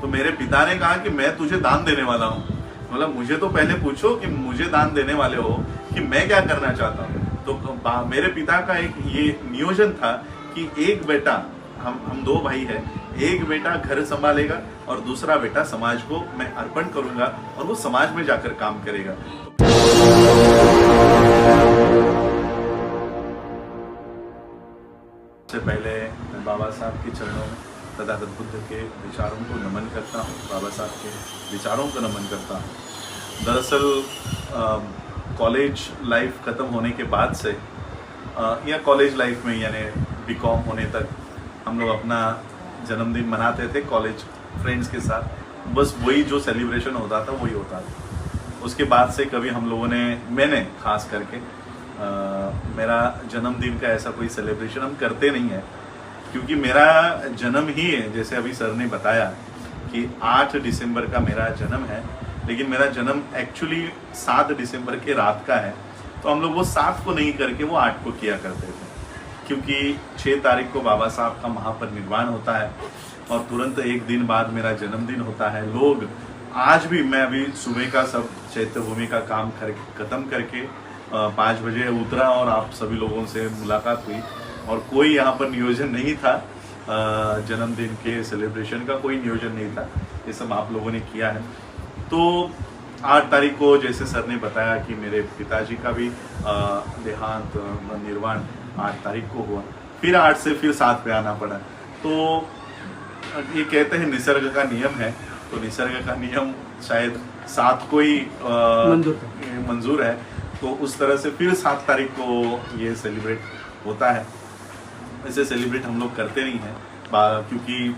तो मेरे पिता ने कहा कि मैं तुझे दान देने वाला हूँ। मतलब मुझे तो पहले पूछो कि मुझे दान देने वाले हो कि मैं क्या करना चाहता हूँ। तो मेरे पिता का एक ये नियोजन था कि एक बेटा, हम दो भाई हैं, एक बेटा घर संभालेगा और दूसरा बेटा समाज को मैं अर्पण करूंगा और वो समाज में जाकर काम करेगा। सबसे पहले मैं बाबा साहब के चरणों में तथागत बुद्ध के विचारों को नमन करता हूँ, बाबा साहब के विचारों को नमन करता हूँ। दरअसल कॉलेज लाइफ ख़त्म होने के बाद से या कॉलेज लाइफ में यानी बीकॉम होने तक हम लोग अपना जन्मदिन मनाते थे कॉलेज फ्रेंड्स के साथ। बस वही जो सेलिब्रेशन होता था वही होता था। उसके बाद से कभी हम लोगों ने, मैंने खास करके मेरा जन्मदिन का ऐसा कोई सेलिब्रेशन हम करते नहीं है, क्योंकि मेरा जन्म ही है, जैसे अभी सर ने बताया कि 8 दिसंबर का मेरा जन्म है, लेकिन मेरा जन्म एक्चुअली 7 दिसंबर के रात का है। तो हम लोग वो 7 को नहीं करके वो 8 को किया करते थे, क्योंकि 6 तारीख को बाबा साहब का महापरिनिर्वाण होता है और तुरंत एक दिन बाद मेरा जन्मदिन होता है। लोग आज भी, मैं अभी सुबह का सब चैत्य भूमि का काम खत्म करके 5 बजे उतरा और आप सभी लोगों से मुलाकात हुई और कोई यहाँ पर नियोजन नहीं था, जन्मदिन के सेलिब्रेशन का कोई नियोजन नहीं था, ये सब आप लोगों ने किया है। तो 8 तारीख को जैसे सर ने बताया कि मेरे पिताजी का भी देहांत निर्वाण 8 तारीख को हुआ, फिर 8 से फिर 7 पे आना पड़ा। तो ये कहते हैं निसर्ग का नियम है, तो निसर्ग का नियम शायद 7 को ही मंजूर है, तो उस तरह से फिर 7 तारीख को ये सेलिब्रेट होता है। ऐसे सेलिब्रेट हम लोग करते नहीं हैं, क्योंकि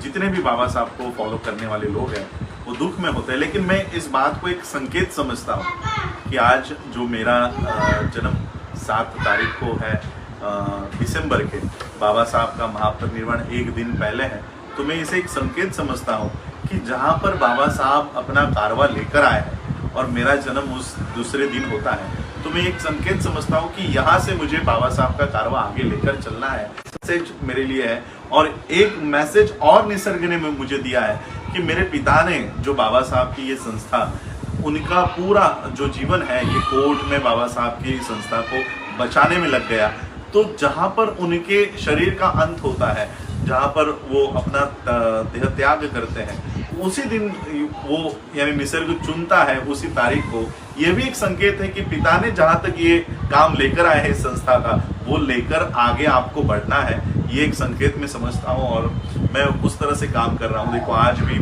जितने भी बाबा साहब को फॉलो करने वाले लोग हैं वो दुख में होते हैं। लेकिन मैं इस बात को एक संकेत समझता हूँ कि आज जो मेरा जन्म 7 तारीख को है दिसंबर के, बाबा साहब का महापरिनिर्वाण एक दिन पहले है, तो मैं इसे एक संकेत समझता हूँ कि जहाँ पर बाबा साहब अपना कारवा लेकर आए हैं और मेरा जन्म उस दूसरे दिन होता है, तो मैं एक संकेत समझता हूँ कि यहाँ से मुझे बाबा साहब का कारवा आगे लेकर चलना है। मैसेज मेरे लिए है, और एक मैसेज और निसर्ग ने मुझे दिया है कि मेरे पिता ने, जो बाबा साहब की ये संस्था, उनका पूरा जो जीवन है ये कोर्ट में बाबा साहब की संस्था को बचाने में लग गया। तो जहाँ पर उनके शरीर का अंत होता है, जहाँ पर वो अपना देह त्याग करते हैं, उसी दिन वो यानी निसर्ग चुनता है उसी तारीख को। ये भी एक संकेत है कि पिता ने जहाँ तक ये काम लेकर आए हैं संस्था का, वो लेकर आगे आपको बढ़ना है। ये एक संकेत मैं समझता हूँ और मैं उस तरह से काम कर रहा हूँ। देखो आज भी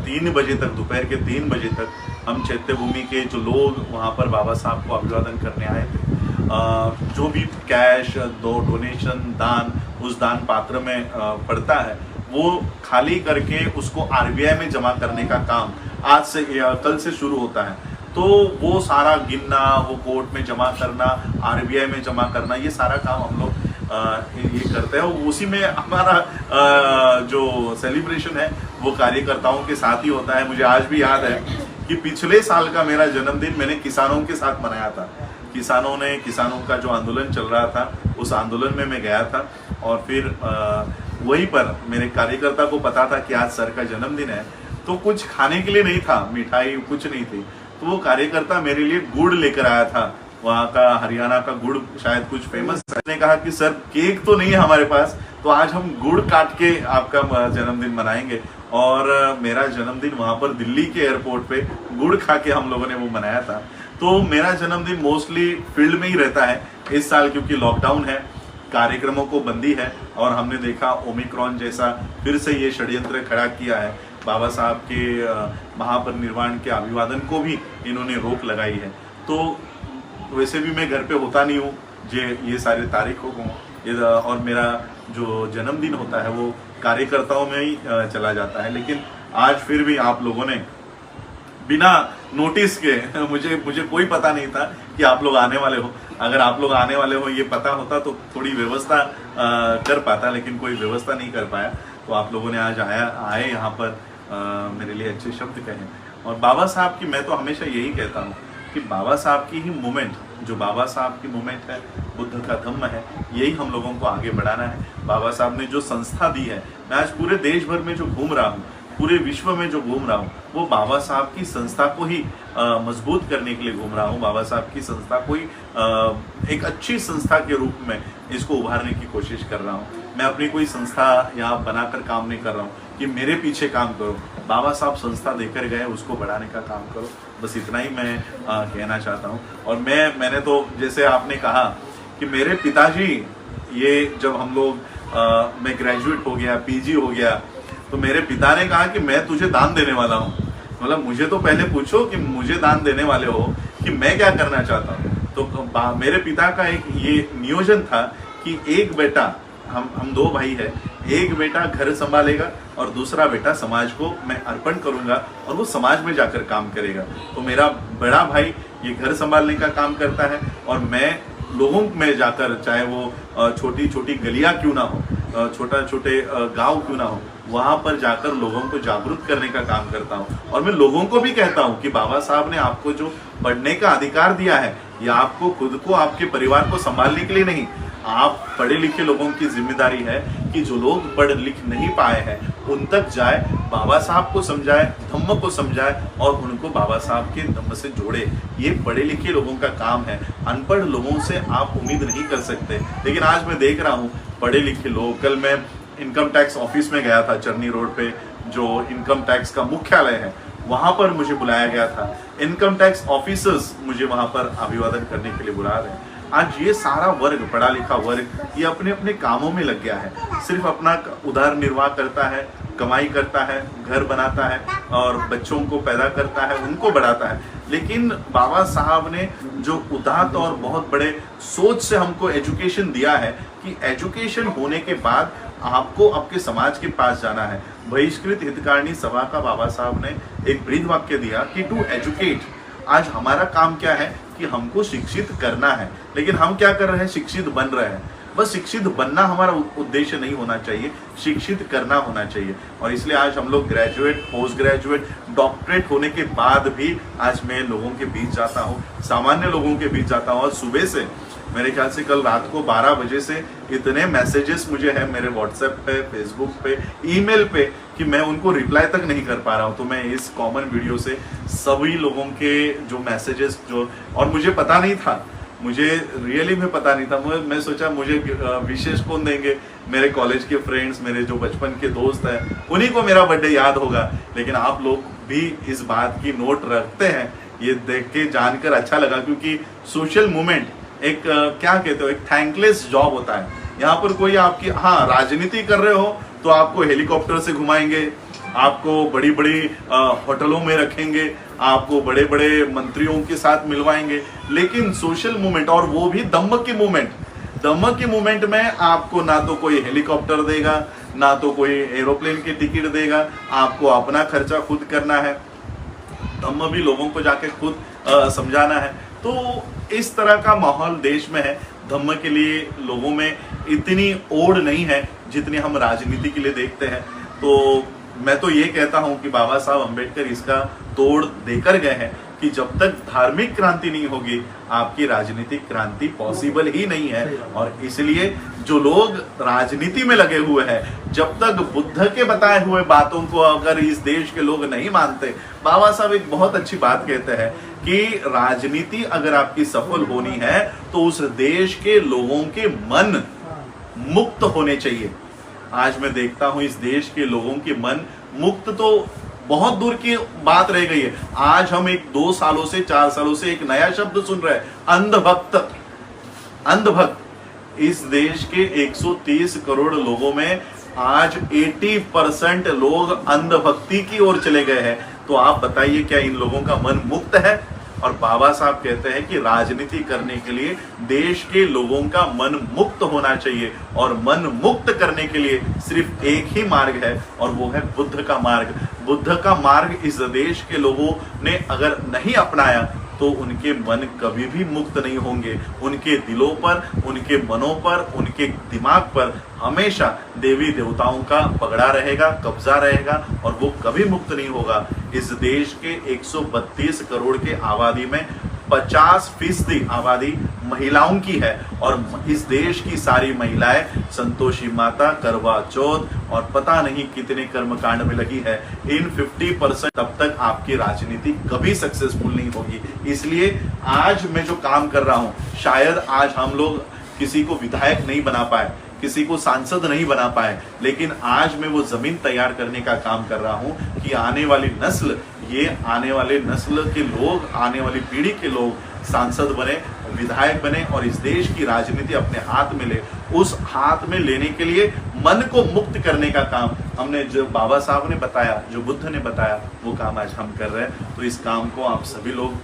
3 बजे तक, दोपहर के 3 बजे तक हम चैत्य भूमि के जो लोग वहाँ पर बाबा साहब को अभिवादन करने आए थे, जो भी कैश डोनेशन दान उस दान पात्र में पड़ता है, वो खाली करके उसको आरबीआई में जमा करने का काम आज से कल से शुरू होता है। तो वो सारा गिनना, वो कोर्ट में जमा करना, आरबीआई में जमा करना, ये सारा काम हम लोग ये करते हैं। उसी में हमारा जो सेलिब्रेशन है वो कार्यकर्ताओं के साथ ही होता है। मुझे आज भी याद है कि पिछले साल का मेरा जन्मदिन मैंने किसानों के साथ मनाया था। किसानों का जो आंदोलन चल रहा था, उस आंदोलन में मैं गया था और फिर वहीं पर मेरे कार्यकर्ता को पता था कि आज सर का जन्मदिन है, तो कुछ खाने के लिए नहीं था, मिठाई कुछ नहीं थी, तो वो कार्यकर्ता मेरे लिए गुड़ लेकर आया था। वहाँ का हरियाणा का गुड़ शायद कुछ फेमस है। मैंने कहा कि सर केक तो नहीं है हमारे पास, तो आज हम गुड़ काट के आपका जन्मदिन मनाएंगे। और मेरा जन्मदिन वहाँ पर दिल्ली के एयरपोर्ट पे गुड़ खा के हम लोगों ने वो मनाया था। तो मेरा जन्मदिन मोस्टली फील्ड में ही रहता है इस साल, क्योंकि लॉकडाउन है, कार्यक्रमों को बंदी है और हमने देखा ओमिक्रॉन जैसा फिर से ये षड्यंत्र खड़ा किया है। बाबा साहब के महापरिनिर्वाण के अभिवादन को भी इन्होंने रोक लगाई है। तो वैसे भी मैं घर पे होता नहीं हूँ ये सारे तारीखों को, और मेरा जो जन्मदिन होता है वो कार्यकर्ताओं में ही चला जाता है। लेकिन आज फिर भी आप लोगों ने बिना नोटिस के, मुझे कोई पता नहीं था कि आप लोग आने वाले हो। अगर आप लोग आने वाले हो ये पता होता तो थोड़ी व्यवस्था कर पाता, लेकिन कोई व्यवस्था नहीं कर पाया। तो आप लोगों ने आज आए यहाँ पर मेरे लिए अच्छे शब्द कहे। और बाबा साहब की मैं तो हमेशा यही कहता हूँ कि बाबा साहब की ही मूवमेंट, जो बाबा साहब की मूवमेंट है, बुद्ध का धम्म है, यही हम लोगों को आगे बढ़ाना है। बाबा साहब ने जो संस्था दी है, मैं आज पूरे देश भर में जो घूम रहा हूँ, पूरे विश्व में जो घूम रहा हूँ, वो बाबा साहब की संस्था को ही मजबूत करने के लिए घूम रहा हूँ। बाबा साहब की संस्था को ही एक अच्छी संस्था के रूप में इसको उभारने की कोशिश कर रहा हूँ। मैं अपनी कोई संस्था यहाँ बनाकर काम नहीं कर रहा हूँ कि मेरे पीछे काम करो। बाबा साहब संस्था देकर गए, उसको बढ़ाने का काम करो। बस इतना ही मैं कहना चाहता हूँ। और मैंने तो जैसे आपने कहा कि मेरे पिताजी, ये जब हम लोग मैं ग्रेजुएट हो गया, पीजी हो गया, तो मेरे पिता ने कहा कि मैं तुझे दान देने वाला हूँ। मतलब मुझे तो पहले पूछो कि मुझे दान देने वाले हो कि मैं क्या करना चाहता हूँ। तो मेरे पिता का एक ये नियोजन था कि एक बेटा, हम दो भाई है, एक बेटा घर संभालेगा और दूसरा बेटा समाज को मैं अर्पण करूंगा और वो समाज में जाकर काम करेगा। तो मेरा बड़ा भाई ये घर संभालने का काम करता है और मैं लोगों में जाकर, चाहे वो छोटी छोटी गलियां क्यों ना हो, छोटे गांव क्यों ना हो, वहां पर जाकर लोगों को जागरूक करने का काम करता हूं। और मैं लोगों को भी कहता हूं कि बाबा साहब ने आपको जो पढ़ने का अधिकार दिया है, यह आपको खुद को, आपके परिवार को संभालने के लिए नहीं, आप पढ़े लिखे लोगों की जिम्मेदारी है कि जो लोग पढ़ लिख नहीं पाए हैं उन तक जाए, बाबा साहब को समझाए, धम्म को समझाए और उनको बाबा साहब के धम्म से जोड़े। ये पढ़े लिखे लोगों का काम है। अनपढ़ लोगों से आप उम्मीद नहीं कर सकते। लेकिन आज मैं देख रहा हूँ पढ़े लिखे लोग, कल मैं इनकम टैक्स ऑफिस में गया था, चरनी रोड पे जो इनकम टैक्स का मुख्यालय है, वहां पर मुझे बुलाया गया था। इनकम टैक्स ऑफिसर्स मुझे वहां पर अभिवादन करने के लिए बुला रहे हैं। आज ये सारा वर्ग, पढ़ा लिखा वर्ग, ये अपने अपने कामों में लग गया है, सिर्फ अपना उदार निर्वाह करता है, कमाई करता है, घर बनाता है और बच्चों को पैदा करता है, उनको बढ़ाता है। लेकिन बाबा साहब ने जो उदात्त और बहुत बड़े सोच से हमको एजुकेशन दिया है कि एजुकेशन होने के बाद आपको आपके समाज के पास जाना है। बहिष्कृत हितकारिणी सभा का बाबा साहब ने एक ब्रीद वाक्य दिया कि टू एजुकेट। आज हमारा काम क्या है कि हमको शिक्षित करना है, लेकिन हम क्या कर रहे हैं, शिक्षित बन रहे हैं। बस शिक्षित बनना हमारा उद्देश्य नहीं होना चाहिए, शिक्षित करना होना चाहिए। और इसलिए आज हम लोग ग्रेजुएट, पोस्ट ग्रेजुएट, डॉक्टरेट होने के बाद भी आज मैं लोगों के बीच जाता हूँ, सामान्य लोगों के बीच जाता हूँ। और सुबह से मेरे ख्याल से कल रात को 12 बजे से इतने मैसेजेस मुझे है मेरे व्हाट्सएप पे, फेसबुक पे, ईमेल पे कि मैं उनको रिप्लाई तक नहीं कर पा रहा हूँ। तो मैं इस कॉमन वीडियो से सभी लोगों के जो मैसेजेस जो, और मुझे पता नहीं था, मुझे रियली में पता नहीं था, मैं सोचा मुझे विशेष कौन देंगे, मेरे कॉलेज के फ्रेंड्स, मेरे जो बचपन के दोस्त हैं, उन्हीं को मेरा बर्थडे याद होगा। लेकिन आप लोग भी इस बात की नोट रखते हैं, ये देख के जानकर अच्छा लगा। क्योंकि सोशल मूवमेंट एक क्या कहते हो, एक थैंकलेस जॉब होता है। यहाँ पर कोई आपकी, हाँ, राजनीति कर रहे हो तो आपको हेलीकॉप्टर से घुमाएंगे, आपको बड़ी बड़ी होटलों में रखेंगे, आपको बड़े बड़े मंत्रियों के साथ मिलवाएंगे। लेकिन सोशल मूवमेंट, और वो भी धम्म की मूवमेंट में आपको ना तो कोई हेलीकॉप्टर देगा, ना तो कोई एरोप्लेन की टिकट देगा, आपको अपना खर्चा खुद करना है। धम्म भी लोगों को जाके खुद समझाना है। तो इस तरह का माहौल देश में है। धम्म के लिए लोगों में इतनी ओढ़ नहीं है जितनी हम राजनीति के लिए देखते हैं। तो मैं तो ये कहता हूं कि बाबा साहब अम्बेडकर इसका तोड़ देकर गए हैं कि जब तक धार्मिक क्रांति नहीं होगी, आपकी राजनीतिक क्रांति पॉसिबल ही नहीं है। और इसलिए जो लोग राजनीति में लगे हुए हैं, जब तक बुद्ध के बताए हुए बातों को अगर इस देश के लोग नहीं मानते, बाबा साहब एक बहुत अच्छी बात कहते हैं कि राजनीति अगर आपकी सफल होनी है तो उस देश के लोगों के मन मुक्त होने चाहिए। आज मैं देखता हूं इस देश के लोगों के मन मुक्त तो बहुत दूर की बात रह गई है। आज हम 2 सालों से 4 सालों से एक नया शब्द सुन रहे हैं, अंधभक्त। इस देश के 130 करोड़ लोगों में आज 80% लोग अंधभक्ति की ओर चले गए हैं। तो आप बताइए, क्या इन लोगों का मन मुक्त है? और बाबा साहब कहते हैं कि राजनीति करने के लिए देश के लोगों का मन मुक्त होना चाहिए, और मन मुक्त करने के लिए सिर्फ एक ही मार्ग है, और वो है बुद्ध का मार्ग। बुद्ध का मार्ग इस देश के लोगों ने अगर नहीं अपनाया तो उनके मन कभी भी मुक्त नहीं होंगे। उनके दिलों पर, उनके मनों पर, उनके दिमाग पर हमेशा देवी देवताओं का पगड़ा रहेगा, कब्जा रहेगा, और वो कभी मुक्त नहीं होगा। इस देश के 132 करोड़ के आबादी में 50% आबादी महिलाओं की है और इस देश की सारी महिलाएं संतोषी माता, करवा चौथ और पता नहीं कितने कर्मकांड में लगी है। इन 50% तब तक आपकी राजनीति कभी सक्सेसफुल नहीं होगी। इसलिए आज मैं जो काम कर रहा हूं, शायद आज हम लोग किसी को विधायक नहीं बना पाए, किसी को सांसद नहीं बना पाए, लेकिन आज मैं वो जमीन तैयार करने का काम कर रहा हूं कि आने वाली नस्ल, ये आने वाले नस्ल के लोग, आने वाली पीढ़ी के लोग सांसद बने, विधायक बने और इस देश की राजनीति अपने हाथ में ले। उस हाथ में लेने के लिए मन को मुक्त करने का काम हमने, जो बाबा साहब ने बताया, जो बुद्ध ने बताया, वो काम आज हम कर रहे हैं। तो इस काम को आप सभी लोग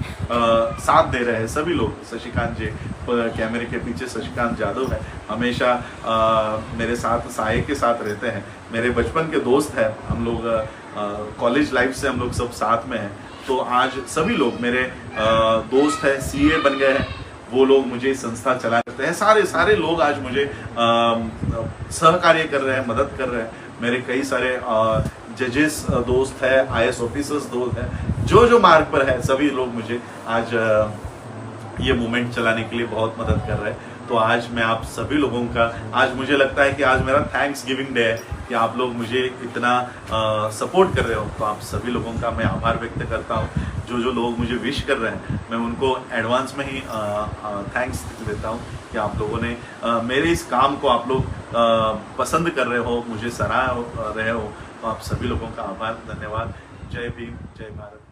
साथ दे रहे हैं, सभी लोग। शशिकांत जी कैमरे के पीछे शशिकांत यादव है, हमेशा मेरे साथ साये के साथ रहते हैं, मेरे बचपन के दोस्त हैं, हम लोग कॉलेज लाइफ से हम लोग सब साथ में हैं। तो आज सभी लोग मेरे दोस्त हैं, सीए बन गए हैं, वो लोग मुझे संस्था चला करते हैं, सारे लोग आज मुझे सहकार्य कर रहे हैं, मदद कर रहे हैं। मेरे कई सारे जजेस दोस्त हैं, आईएएस ऑफिसर्स दोस्त हैं, जो मार्ग पर है, सभी लोग मुझे आज ये मूवमेंट चलाने के लिए बहुत मदद कर रहे हैं। तो आज मैं आप सभी लोगों का, आज मुझे लगता है कि आज मेरा थैंक्स गिविंग डे है कि आप लोग मुझे इतना सपोर्ट कर रहे हो। तो आप सभी लोगों का मैं आभार व्यक्त करता हूँ। जो लोग मुझे विश कर रहे हैं, मैं उनको एडवांस में ही थैंक्स देता हूँ कि आप लोगों ने मेरे इस काम को आप लोग पसंद कर रहे हो, मुझे सराह रहे हो। तो आप सभी लोगों का आभार, धन्यवाद। जय भीम, जय भारत।